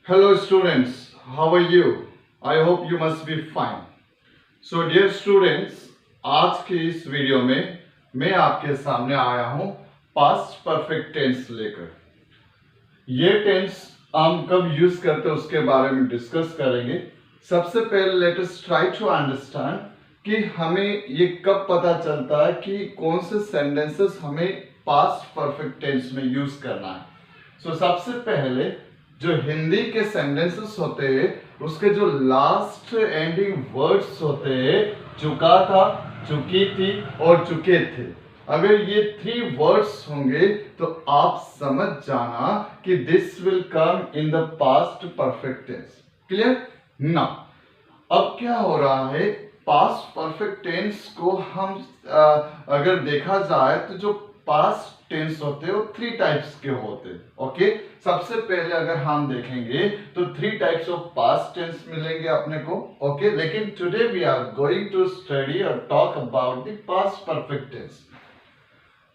Hello students, how are you? I hope you must be fine. So dear students, आज की इस video में मैं आपके सामने आया हूँ पास्ट परफेक्ट टेंस लेकर। ये टेंस हम कब यूज करते हैं उसके बारे में डिस्कस करेंगे। सबसे पहले let us try to understand कि हमें ये कब पता चलता है कि कौन से सेंटेंसेस हमें पास्ट परफेक्ट टेंस में यूज करना है। सो सबसे पहले जो हिंदी के सेंटेंसेस होते हैं उसके जो लास्ट एंडिंग वर्ड्स होते हैं चुका था, चुकी थी और चुके थे, अगर ये 3 वर्ड्स होंगे तो आप समझ जाना कि this will come in the past perfect tense. Clear? Now अब क्या हो रहा है, पास्ट परफेक्ट टेंस को हम अगर देखा जाए तो जो पास्ट टेंस होते हैं वो 3 टाइप्स के होते हैं। ओके, सबसे पहले अगर हम देखेंगे तो 3 टाइप्स ऑफ पास्ट टेंस मिलेंगे अपने को। ओके, लेकिन today we are going to study और talk about the past perfect tense.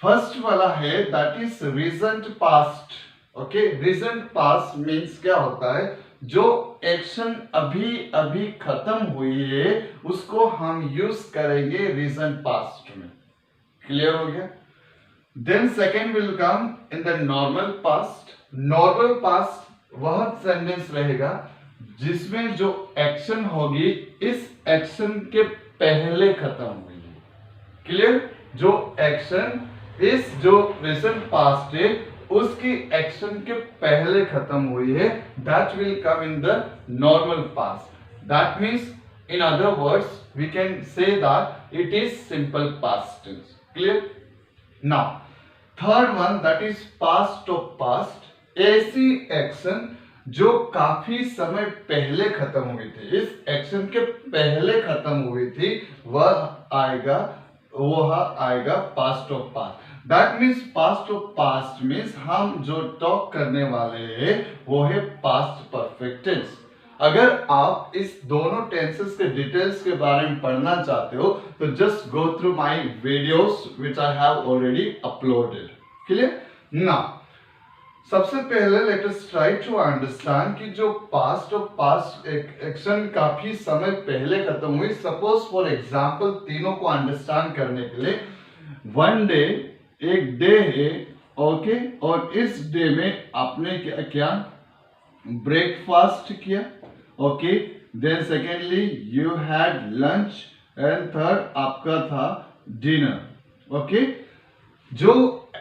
First वाला है that is recent past. Okay, recent past means क्या होता है, जो एक्शन अभी अभी खत्म हुई है उसको हम यूज करेंगे रिसेंट पास्ट में। क्लियर हो गया? Then second will come in the normal past. Normal past वह सेंटेंस रहेगा जिसमें जो एक्शन होगी इस एक्शन के पहले खत्म हुई है। क्लियर? जो एक्शन इस जो रिसेंट पास्ट है उसकी एक्शन के पहले खत्म हुई है, that will come in the normal past. That means in other words we can say that it is simple past tense. Clear? Now third one that is past of past. ऐसी action जो काफी समय पहले खत्म हुई थी, इस action के पहले खत्म हुई थी, वह आएगा past of past. That means past of past means हम जो टॉक करने वाले हैं वो है पास्ट परफेक्ट टेंस। अगर आप इस दोनों टेंसेस के डिटेल्स के बारे में पढ़ना चाहते हो तो just go through my videos which I have already uploaded. Clear? Now सबसे पहले let us try to understand कि जो पास्ट ऑफ पास्ट एक्शन काफी समय पहले खत्म हुई। सपोज फॉर एग्जांपल तीनों को अंडरस्टैंड करने के लिए वन डे, एक डे है, ओके, और इस डे में आपने क्या किया, ब्रेकफास्ट किया। Okay, then secondly you had lunch and third आपका था डिनर। ओके, जो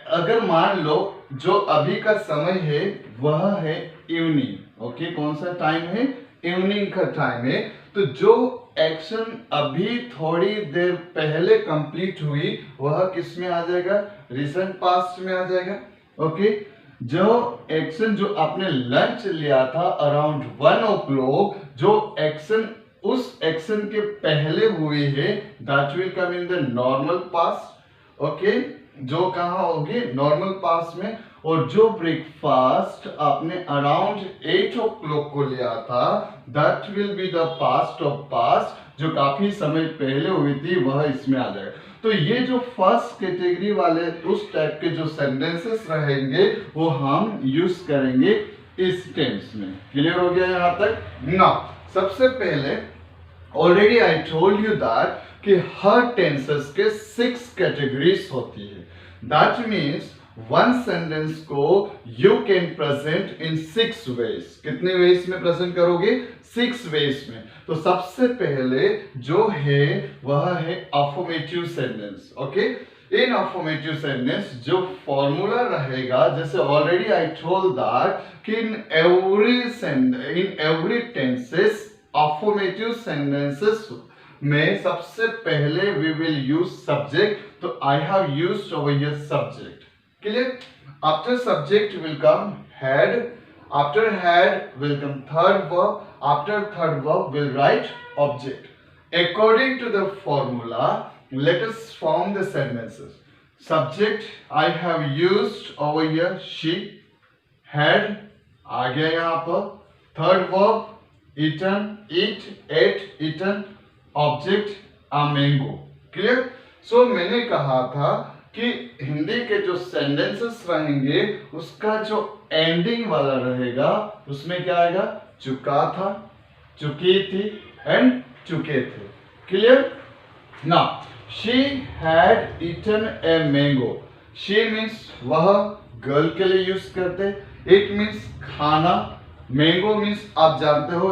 अगर मान लो जो अभी का समय है वह है इवनिंग। ओके, कौन सा टाइम है? इवनिंग का टाइम है। तो जो एक्शन अभी थोड़ी देर पहले कंप्लीट हुई वह किस में आ जाएगा? रिसेंट पास्ट में आ जाएगा। ओके, जो एक्शन जो आपने लंच लिया था अराउंड 1 o'clock, जो एक्शन उस एक्शन के पहले हुई है, that will come in the normal past. Okay, जो कहाँ होगी? नॉर्मल पास्ट में। और जो ब्रेकफास्ट आपने अराउंड 8 o'clock को लिया था, that will be the past of past, जो काफी समय पहले हुई थी, वह इसमें आ जाएगा। तो ये जो फर्स्ट कैटेगरी वाले उस टाइप के जो सेंटेंसेस रहेंगे वो हम यूज करेंगे इस टेंस में। क्लियर हो गया यहाँ तक? नाउ सबसे पहले already I told you that कि हर टेंसेस के 6 कैटेगरीज होती है। दैट मीन्स वन सेंटेंस को you can present in 6 ways. कितने वेज में प्रेजेंट करोगे? 6 वेज में। तो सबसे पहले जो है वह है अफर्मेटिव सेंटेंस। ओके, इन अफर्मेटिव सेंटेंस जो फॉर्मूला रहेगा, जैसे ऑलरेडी आई टोल्ड दैट कि in every tenses affirmative sentences में सबसे पहले वी विल यूज सब्जेक्ट। तो आई have used over here subject. Clear? After subject will come had, after had will come third verb, after third verb will write object. According to the formula, let us form the sentences. Subject I have used over here she, had आ गया यहाँ पर, third verb eaten, eat, ate, eaten, object a mango. Clear? So मैंने कहा था कि हिंदी के जो sentences रहेंगे उसका जो एंडिंग वाला रहेगा उसमें क्या आएगा, चुका था, चुकी थी एंड चुके थे। Clear? Now she had eaten a mango. She means वह, गर्ल के लिए यूज करते। इट मीन्स खाना, मैंगो मीन्स आप जानते हो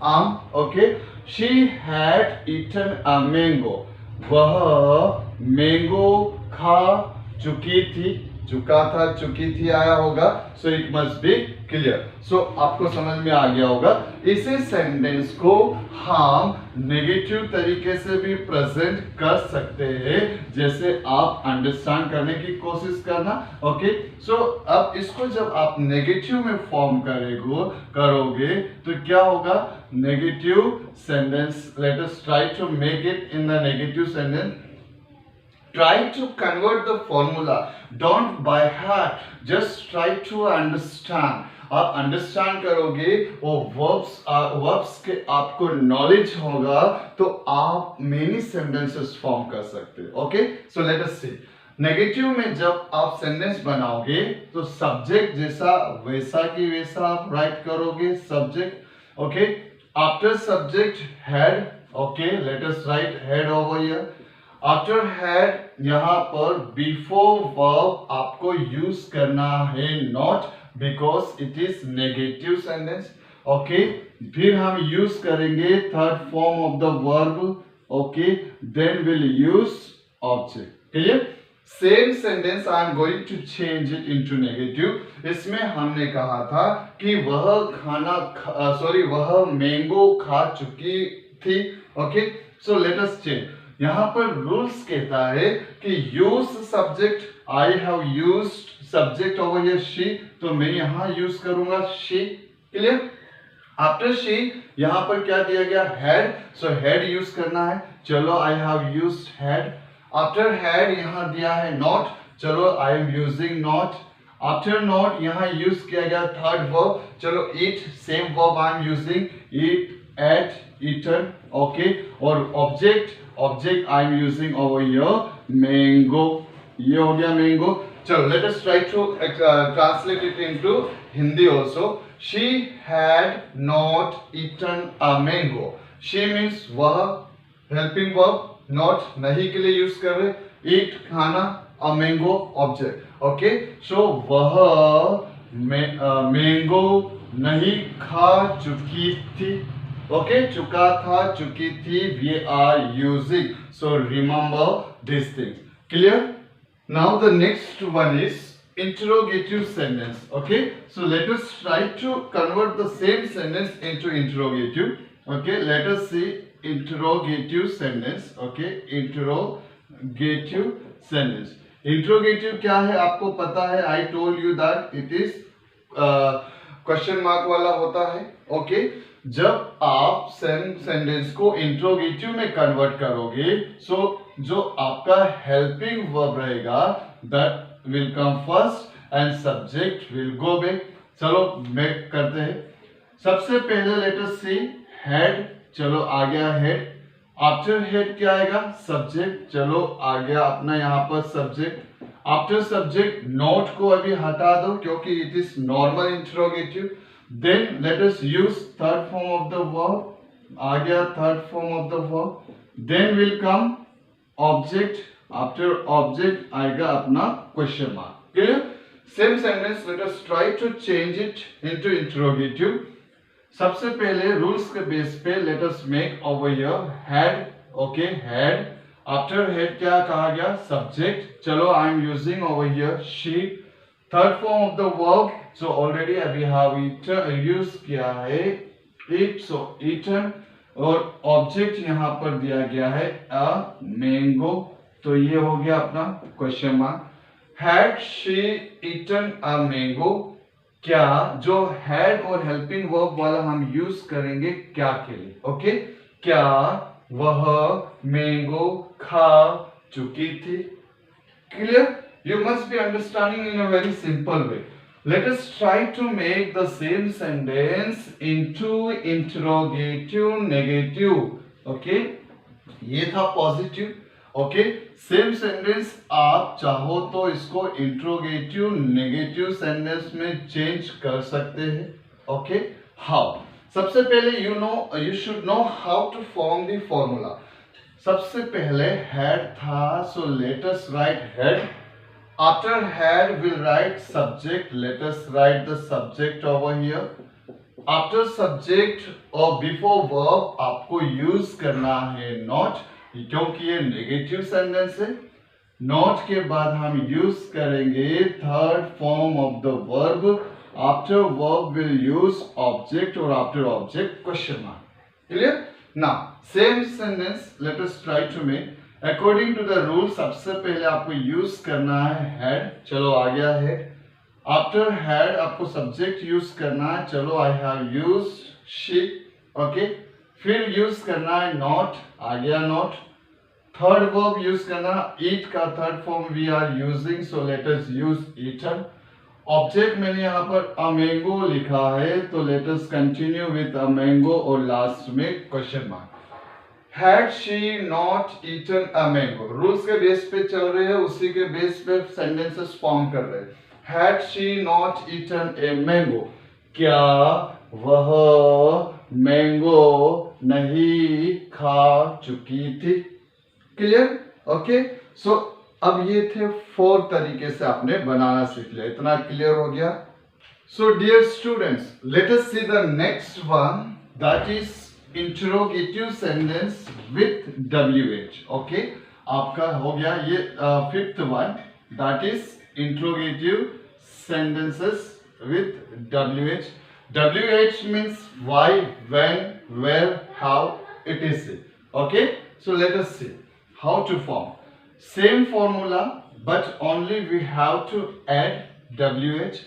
आम। Okay, she had eaten a mango, वह मैंगो खा चुकी थी, चुका था चुकी थी आया होगा, so it must be clear. So आपको समझ में आ गया होगा। इसी सेंटेंस को हम नेगेटिव तरीके से भी प्रेजेंट कर सकते हैं, जैसे आप अंडरस्टैंड करने की कोशिश करना। ओके, सो अब इसको जब आप नेगेटिव में फॉर्म करोगे तो क्या होगा, negative sentence. Let us try to make it in the negative sentence. Try to convert the formula. Don't by heart. Just try to understand. आप अंडरस्टैंड करोगे वो वर्ब्स के आपको नॉलेज होगा तो आप मेनी सेंटेंसेस फॉर्म कर सकते हो। ओके, सो लेट अस सी। नेगेटिव में जब आप सेंटेंस बनाओगे तो सब्जेक्ट जैसा वैसा की वैसा आप राइट करोगे subject. Okay, after subject had. Okay, let us write had over here. After had यहां पर बिफोर वर्ब आपको यूज करना है not, because it is negative sentence. Okay, फिर हम यूज करेंगे third form of the verb. Okay, then will use object. Clear? Same sentence I am going to change it into negative. इसमें हमने कहा था कि वह मैंगो खा चुकी थी। ओके, सो लेट अस चेंज। यहां पर रूल्स कहता है कि use subject. I have used subject over here she, तो मैं यहां यूज करूंगा शी। क्लियर? आफ्टर शी यहां पर क्या दिया गया, हैड, सो हैड यूज करना है। चलो I have used had. After had यहां दिया है नॉट, चलो I am using not. After not यहां यूज किया गया थर्ड वर्ब, चलो eat, same verb I am using, eat, ate, eaten. Okay, और object I am using over here mango. ये हो गया मैंगो। चलो let us try to translate it into Hindi also. She had not eaten a mango. She means वह, helping verb, not नहीं के लिए use कर रहे, ईट खाना, अ मैंगो ऑब्जेक्ट। ओके, सो वह मैंगो नहीं खा चुकी थी। ओके, चुका था चुकी थी, we are using, so remember this thing. Clear? Now the next one is interrogative sentence. Okay, so let us try to convert the same sentence into interrogative. Okay, let us see interrogative sentence. Okay, interrogative sentence. Interrogative क्या है आपको पता है, I told you that it is question mark वाला होता है। Okay, जब आप सेंटेंस को इंट्रोगेटिव में कन्वर्ट करोगे, सो जो आपका हेल्पिंग वर्ब रहेगा that will come first and subject will go back. चलो बैक करते हैं। सबसे पहले लेट अस सी हैड, चलो आ गया हेड। आफ्टर हेड क्या आएगा, सब्जेक्ट, चलो आ गया अपना यहाँ पर सब्जेक्ट। आफ्टर सब्जेक्ट नोट को अभी हटा दो क्योंकि it is normal interrogative. Then let us use third form of the verb, आ गया third form of the verb. Then will come object, after object आएगा अपना question mark. Clear? Same sentence let us try to change it into interrogative. सबसे पहले rules के base पे let us make over here had. Okay, had. After had क्या कहा गया, subject, चलो I am using over here she. Third form of the verb, so already अभी have use किया है इट, सो ईटन। और ऑब्जेक्ट यहां पर दिया गया है अ मैंगो, तो ये हो गया अपना question mark. Had she eaten a mango, क्या जो हैड और हेल्पिंग वर्ब वाला हम यूज करेंगे क्या के लिए। ओके, क्या वह मैंगो खा चुकी थी। Clear? You must be understanding in a very simple way. Let us try to make the same sentence into interrogative negative. Okay, ये था पॉजिटिव ओके, सेम सेंटेंस आप चाहो तो इसको इंट्रोगेटिव नेगेटिव सेंटेंस में चेंज कर सकते हैं. Okay, how? सबसे पहले you should know how to form the formula. सबसे पहले हैड था, so let us write had. After had will write subject. Let us write the subject over here. After subject और before verb आपको use करना है not, क्योंकि ये negative sentence है. नॉट के बाद हम यूज करेंगे third form of the verb. After verb will use object और after object question mark. Clear? Now same sentence let us try to make. According to the rule सबसे पहले आपको use करना है हैड. चलो आ गया है. आफ्टर हैड आपको सब्जेक्ट यूज करना है. चलो I have used she. Okay, फिर यूज करना है नॉट. आ गया नॉट. थर्ड वर्ब यूज करना, ईट का third form we are using, so let us use eaten. Object मैंने यहाँ पर अ मैंगो लिखा है, तो let us continue with a mango और लास्ट में question mark. Had she not eaten a mango. Rules के बेस पे चल रहे हैं, उसी के बेस पे सेंटेंसेस फॉर्म कर रहे हैं. Had she not eaten a mango, क्या वह मैंगो नहीं खा चुकी थी. क्लियर? ओके, सो अब ये थे 4 तरीके से आपने बनाना सीख लिया. इतना क्लियर हो गया? So dear students, let us see the next one, that is interrogative sentence with WH. Okay, आपका हो गया ये 5th one, that is interrogative sentences with WH. WH means why, when, where, how, etc. Okay, so let us see how to form. Same formula, but only we have to add WH.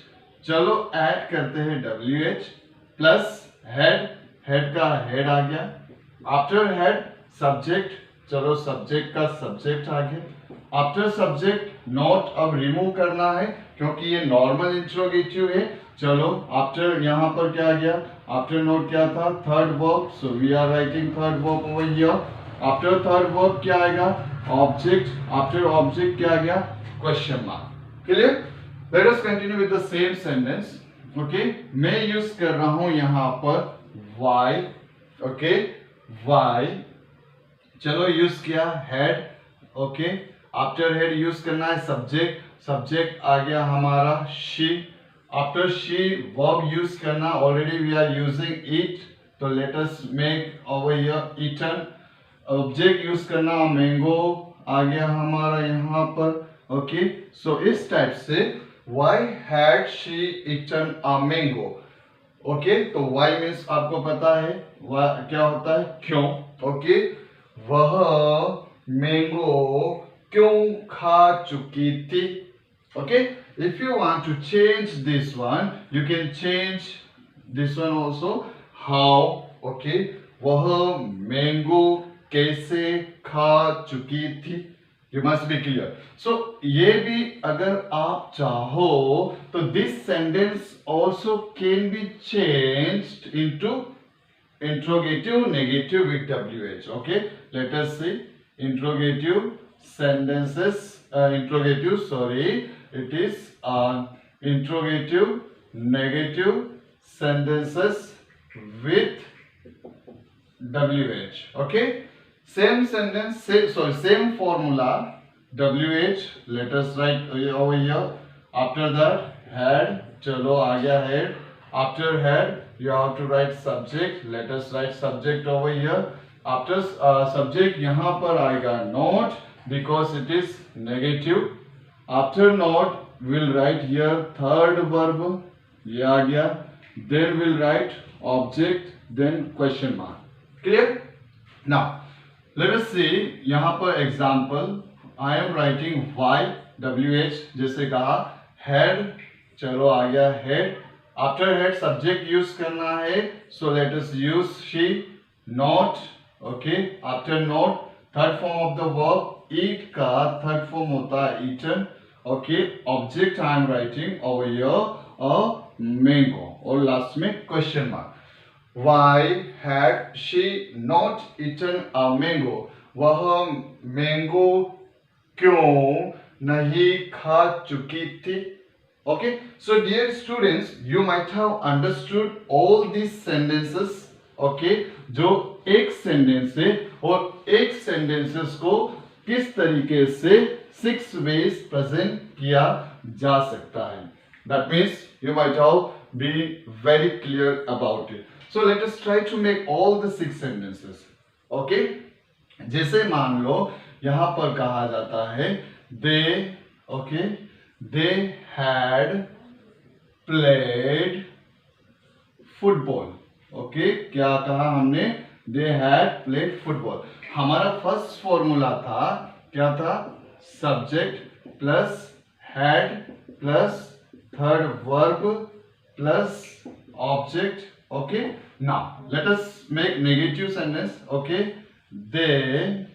चलो add करते हैं WH plus head. Head का head आ गया. After head subject. चलो subject का subject आ गया. After subject not अब रिमूव करना है क्योंकि ये नॉर्मल इंट्रोगेटिव है. चलो आफ्टर यहाँ पर क्या आ गया? आफ्टर नोट क्या था? Third verb, so we are writing third verb over here. After third verb क्या आएगा? ऑब्जेक्ट. आफ्टर ऑब्जेक्ट क्या आ गया? Question mark. Clear? Let us continue with the same sentence. Okay, मैं यूज कर रहा हूं यहाँ पर why. Okay, why. चलो यूज किया had. Okay, after had use करना है सब्जेक्ट. सब्जेक्ट आ गया हमारा she. After she verb use करना, already we are using eat, तो let us make over here eaten. Object use करना मैंगो आ गया हमारा यहाँ पर. ओके, सो इस टाइप से why had she eaten a mango. Okay, तो why मीन्स आपको पता है क्या होता है? क्यों. ओके, वह मैंगो क्यों खा चुकी थी. Okay, if you want to change this one, you can change this one also. How. okay, वह मैंगो कैसे खा चुकी थी. You must be clear. So ये भी अगर आप चाहो तो this sentence also can be changed into interrogative negative with WH. Okay, let us see interrogative sentences. Interrogative, sorry, it is interrogative negative sentences with WH. Okay, same sentence, same formula. WH, let us write over here. After that had, चलो आ गया head. After head you have to write subject. Let us write subject over here. After subject यहाँ पर आएगा not because it is negative. After not we'll write here third verb. ये आ गया. Then we'll write object, then question mark. Clear? Now let us see यहाँ पर example. I am writing why. WH जैसे कहा head, चलो आ गया head. After head subject use करना है, so let us use she. Not. okay, after not third form of the verb eat का third form होता है eaten. okay, object I am writing over here a mango और last में question mark. Why had she not eaten a mango? वह mango क्यों नहीं खा चुकी थी? Okay, so dear students, you might have understood all these sentences. Okay, जो एक सेंटेंस है और एक सेंटेंसेस को किस तरीके से 6 ways प्रेजेंट किया जा सकता है. That means you might have been very clear about it. So let us try to make all the 6 sentences. Okay, जैसे मान लो यहाँ पर कहा जाता है they had played football. Okay, क्या कहा हमने? they had played football. हमारा फर्स्ट फॉर्मूला था, क्या था? Subject plus had plus third verb plus object. Okay, now let us make negative sentence. Okay, they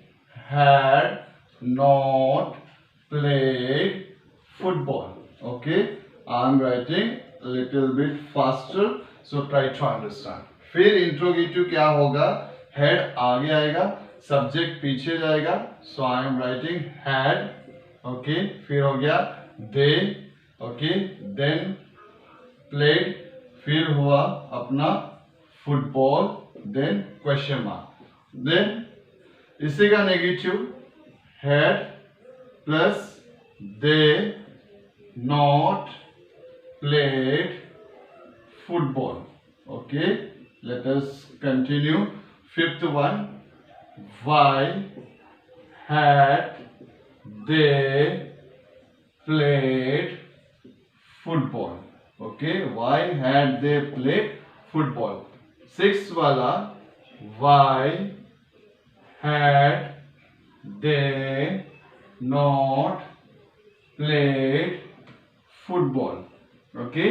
had not played football. Okay, I'm writing a little bit faster, so try to understand. फिर interrogative क्या होगा? Had आगे आएगा, subject पीछे जाएगा. So I am writing had. Okay, फिर हो गया दे. ओके, देन प्लेड, फिर हुआ अपना football, then question mark. Then इसी का negative had plus they not played football. Okay, let us continue. Fifth one, why had they played football? Okay, why had they played football? Sixth wala, why had they not played football. Okay,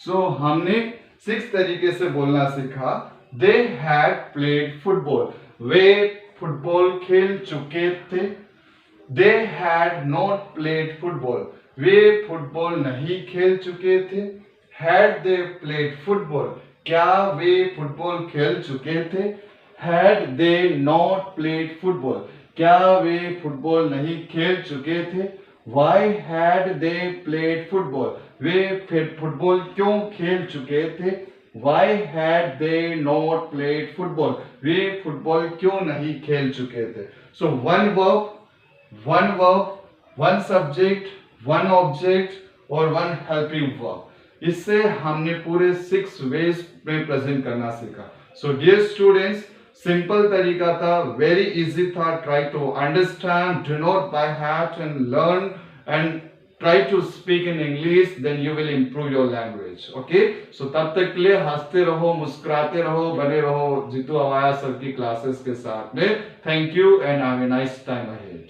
so हमने 6 तरीके से बोलना सीखा. They had played football, वे football खेल चुके थे. They had not played football, वे फुटबॉल नहीं खेल चुके थे. हैड दे प्लेड फुटबॉल, क्या वे फुटबॉल खेल चुके थे. Had they not played football, क्या वे फुटबॉल नहीं खेल चुके थे. Why had they played football? Way football क्यों खेल चुके थे. Why had they not played football? Way football क्यों नहीं खेल चुके थे. So one verb, one subject, one object और one helping verb. इससे हमने पूरे 6 ways में प्रेजेंट करना सीखा. So dear students, सिंपल तरीका था, वेरी इजी था. Try to understand, do not by heart and learn and try to speak in English, then you will improve your language. Okay, so तब तक के लिए हंसते रहो, मुस्कुराते रहो, बने रहो जीतू अवाया सर की क्लासेस के साथ में. Thank you and have a nice time ahead.